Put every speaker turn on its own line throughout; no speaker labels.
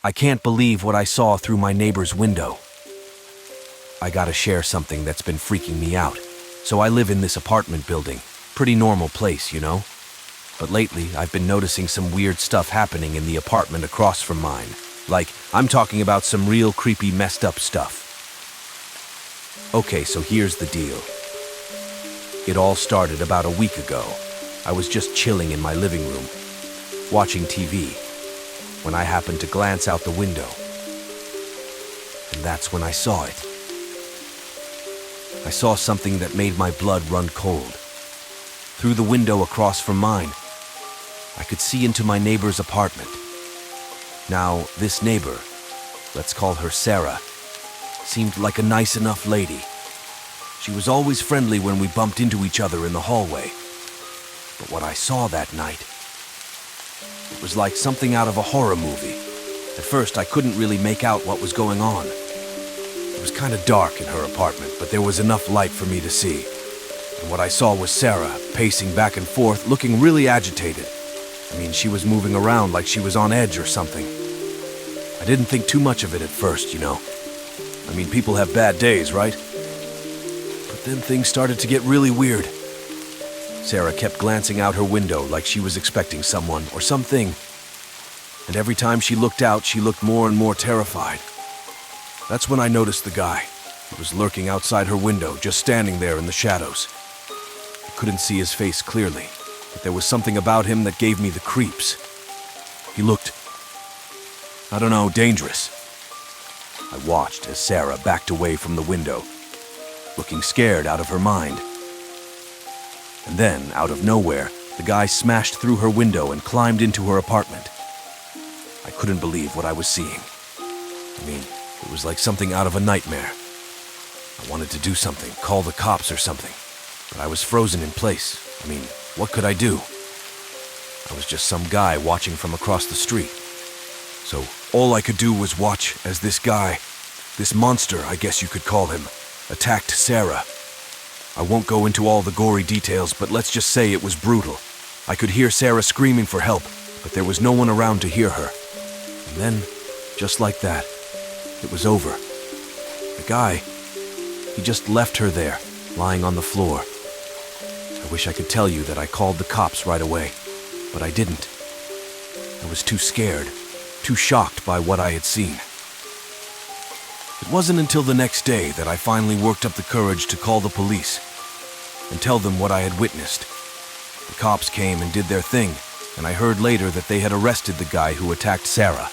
I can't believe what I saw through my neighbor's window. I gotta share something that's been freaking me out. So I live in this apartment building. Pretty normal place, you know? But lately, I've been noticing some weird stuff happening in the apartment across from mine. Like, I'm talking about some real creepy, messed up stuff. Okay, so here's the deal. It all started about a week ago. I was just chilling in my living room, watching TV, when I happened to glance out the window. And that's when I saw it. I saw something that made my blood run cold. Through the window across from mine, I could see into my neighbor's apartment. Now, this neighbor, let's call her Sarah, seemed like a nice enough lady. She was always friendly when we bumped into each other in the hallway. But what I saw that night, it was like something out of a horror movie. At first, I couldn't really make out what was going on. It was kind of dark in her apartment, but there was enough light for me to see. And what I saw was Sarah, pacing back and forth, looking really agitated. I mean, she was moving around like she was on edge or something. I didn't think too much of it at first, you know. I mean, people have bad days, right? But then things started to get really weird. Sarah kept glancing out her window like she was expecting someone or something. And every time she looked out, she looked more and more terrified. That's when I noticed the guy. He was lurking outside her window, just standing there in the shadows. I couldn't see his face clearly, but there was something about him that gave me the creeps. He looked, I don't know, dangerous. I watched as Sarah backed away from the window, looking scared out of her mind. And then, out of nowhere, the guy smashed through her window and climbed into her apartment. I couldn't believe what I was seeing. I mean, it was like something out of a nightmare. I wanted to do something, call the cops or something, but I was frozen in place. I mean, what could I do? I was just some guy watching from across the street. So all I could do was watch as this guy, this monster, I guess you could call him, attacked Sarah. I won't go into all the gory details, but let's just say it was brutal. I could hear Sarah screaming for help, but there was no one around to hear her. And then, just like that, it was over. The guy, he just left her there, lying on the floor. I wish I could tell you that I called the cops right away, but I didn't. I was too scared, too shocked by what I had seen. It wasn't until the next day that I finally worked up the courage to call the police and tell them what I had witnessed. The cops came and did their thing, and I heard later that they had arrested the guy who attacked Sarah.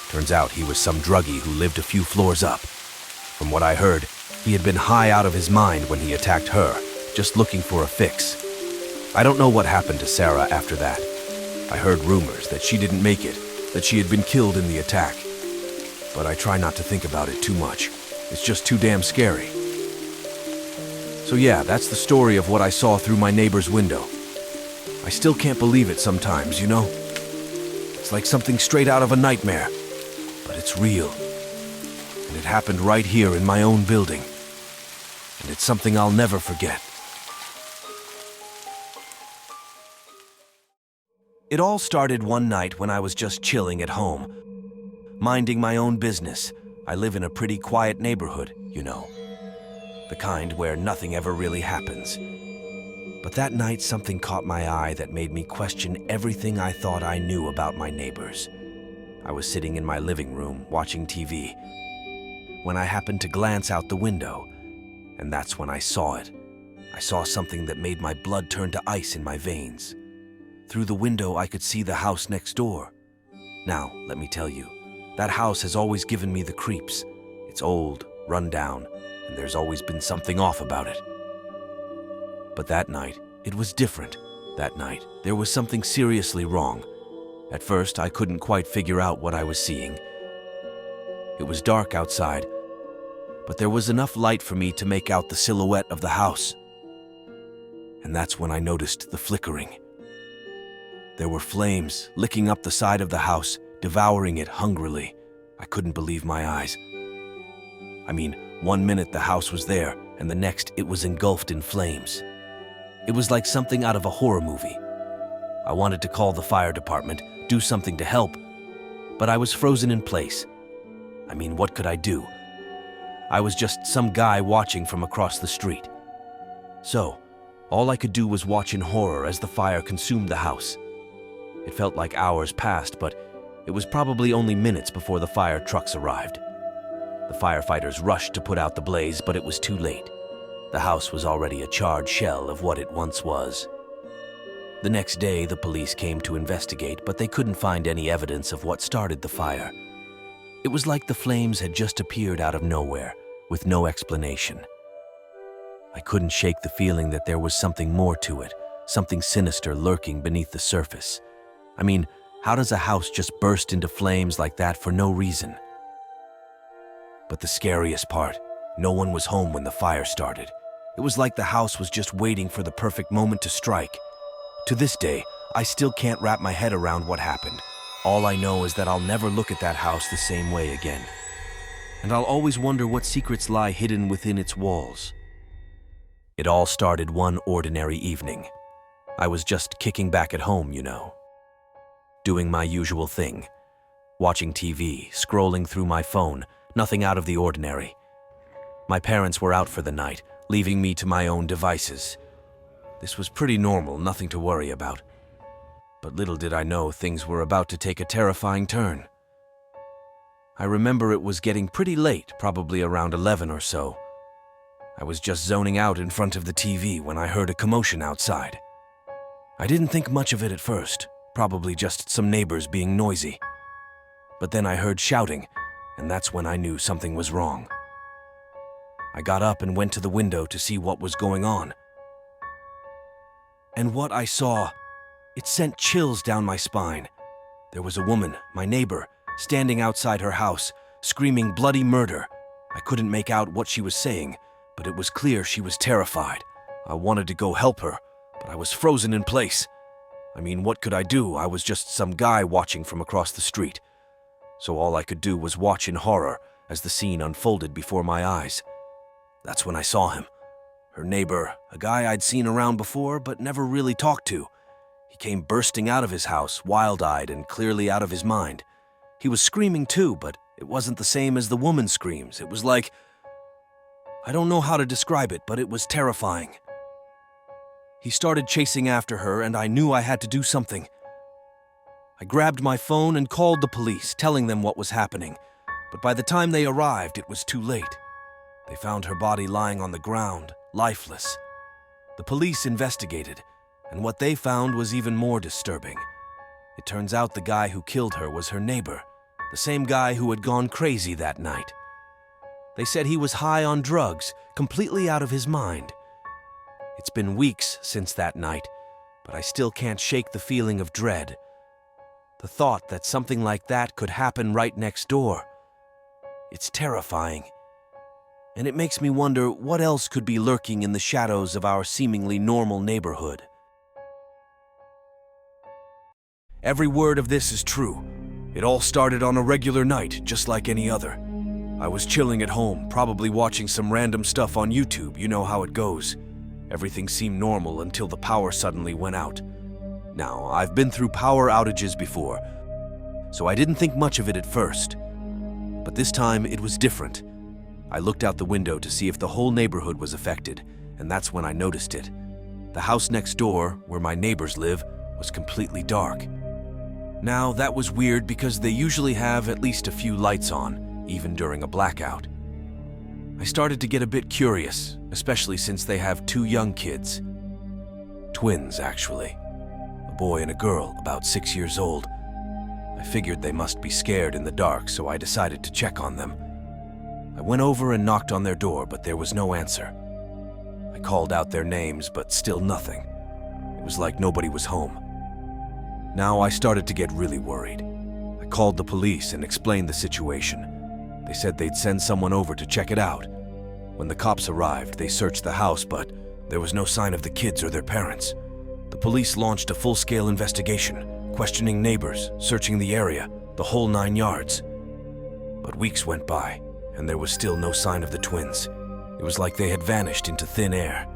Turns out he was some druggie who lived a few floors up. From what I heard, he had been high out of his mind when he attacked her, just looking for a fix. I don't know what happened to Sarah after that. I heard rumors that she didn't make it, that she had been killed in the attack. But I try not to think about it too much. It's just too damn scary. So yeah, that's the story of what I saw through my neighbor's window. I still can't believe it sometimes, you know? It's like something straight out of a nightmare. But it's real. And it happened right here in my own building. And it's something I'll never forget. It all started one night when I was just chilling at home, minding my own business. I live in a pretty quiet neighborhood, you know. The kind where nothing ever really happens. But that night something caught my eye that made me question everything I thought I knew about my neighbors. I was sitting in my living room watching TV when I happened to glance out the window, and that's when I saw it. I saw something that made my blood turn to ice in my veins. Through the window I could see the house next door. Now, let me tell you, that house has always given me the creeps. It's old, run down, and there's always been something off about it. But that night, it was different. That night, there was something seriously wrong. At first, I couldn't quite figure out what I was seeing. It was dark outside, but there was enough light for me to make out the silhouette of the house. And that's when I noticed the flickering. There were flames licking up the side of the house, devouring it hungrily. I couldn't believe my eyes. I mean, one minute the house was there, and the next it was engulfed in flames. It was like something out of a horror movie. I wanted to call the fire department, do something to help, but I was frozen in place. I mean, what could I do? I was just some guy watching from across the street. So, all I could do was watch in horror as the fire consumed the house. It felt like hours passed, but it was probably only minutes before the fire trucks arrived. The firefighters rushed to put out the blaze, but it was too late. The house was already a charred shell of what it once was. The next day, the police came to investigate, but they couldn't find any evidence of what started the fire. It was like the flames had just appeared out of nowhere, with no explanation. I couldn't shake the feeling that there was something more to it, something sinister lurking beneath the surface. I mean, how does a house just burst into flames like that for no reason? But the scariest part, no one was home when the fire started. It was like the house was just waiting for the perfect moment to strike. To this day, I still can't wrap my head around what happened. All I know is that I'll never look at that house the same way again. And I'll always wonder what secrets lie hidden within its walls. It all started one ordinary evening. I was just kicking back at home, doing my usual thing. Watching TV, scrolling through my phone, nothing out of the ordinary. My parents were out for the night, leaving me to my own devices. This was pretty normal, nothing to worry about. But little did I know things were about to take a terrifying turn. I remember it was getting pretty late, probably around 11 or so. I was just zoning out in front of the TV when I heard a commotion outside. I didn't think much of it at first, probably just some neighbors being noisy. But then I heard shouting, and that's when I knew something was wrong. I got up and went to the window to see what was going on. And what I saw, it sent chills down my spine. There was a woman, my neighbor, standing outside her house, screaming bloody murder. I couldn't make out what she was saying, but it was clear she was terrified. I wanted to go help her, but I was frozen in place. I mean, what could I do? I was just some guy watching from across the street. So all I could do was watch in horror as the scene unfolded before my eyes. That's when I saw him. Her neighbor, a guy I'd seen around before but never really talked to. He came bursting out of his house, wild-eyed and clearly out of his mind. He was screaming too, but it wasn't the same as the woman's screams. It was like, I don't know how to describe it, but it was terrifying. He started chasing after her, and I knew I had to do something. I grabbed my phone and called the police, telling them what was happening. But by the time they arrived, it was too late. They found her body lying on the ground, lifeless. The police investigated, and what they found was even more disturbing. It turns out the guy who killed her was her neighbor, the same guy who had gone crazy that night. They said he was high on drugs, completely out of his mind. It's been weeks since that night, but I still can't shake the feeling of dread. The thought that something like that could happen right next door. It's terrifying. And it makes me wonder what else could be lurking in the shadows of our seemingly normal neighborhood. Every word of this is true. It all started on a regular night, just like any other. I was chilling at home, probably watching some random stuff on YouTube. You know how it goes. Everything seemed normal until the power suddenly went out. Now, I've been through power outages before, so I didn't think much of it at first. But this time, it was different. I looked out the window to see if the whole neighborhood was affected, and that's when I noticed it. The house next door, where my neighbors live, was completely dark. Now, that was weird because they usually have at least a few lights on, even during a blackout. I started to get a bit curious, especially since they have 2 young kids. Twins, actually. A boy and a girl, about 6 years old. I figured they must be scared in the dark, so I decided to check on them. I went over and knocked on their door, but there was no answer. I called out their names, but still nothing. It was like nobody was home. Now I started to get really worried. I called the police and explained the situation. They said they'd send someone over to check it out. When the cops arrived, they searched the house, but there was no sign of the kids or their parents. The police launched a full-scale investigation, questioning neighbors, searching the area, the whole 9 yards. But weeks went by, and there was still no sign of the twins. It was like they had vanished into thin air.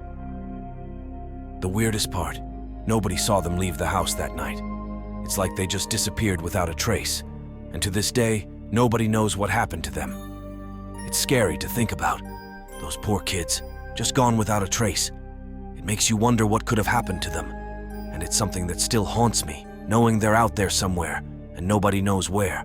The weirdest part, nobody saw them leave the house that night. It's like they just disappeared without a trace, and to this day, nobody knows what happened to them. It's scary to think about. Those poor kids, just gone without a trace. It makes you wonder what could have happened to them, and it's something that still haunts me, knowing they're out there somewhere, and nobody knows where.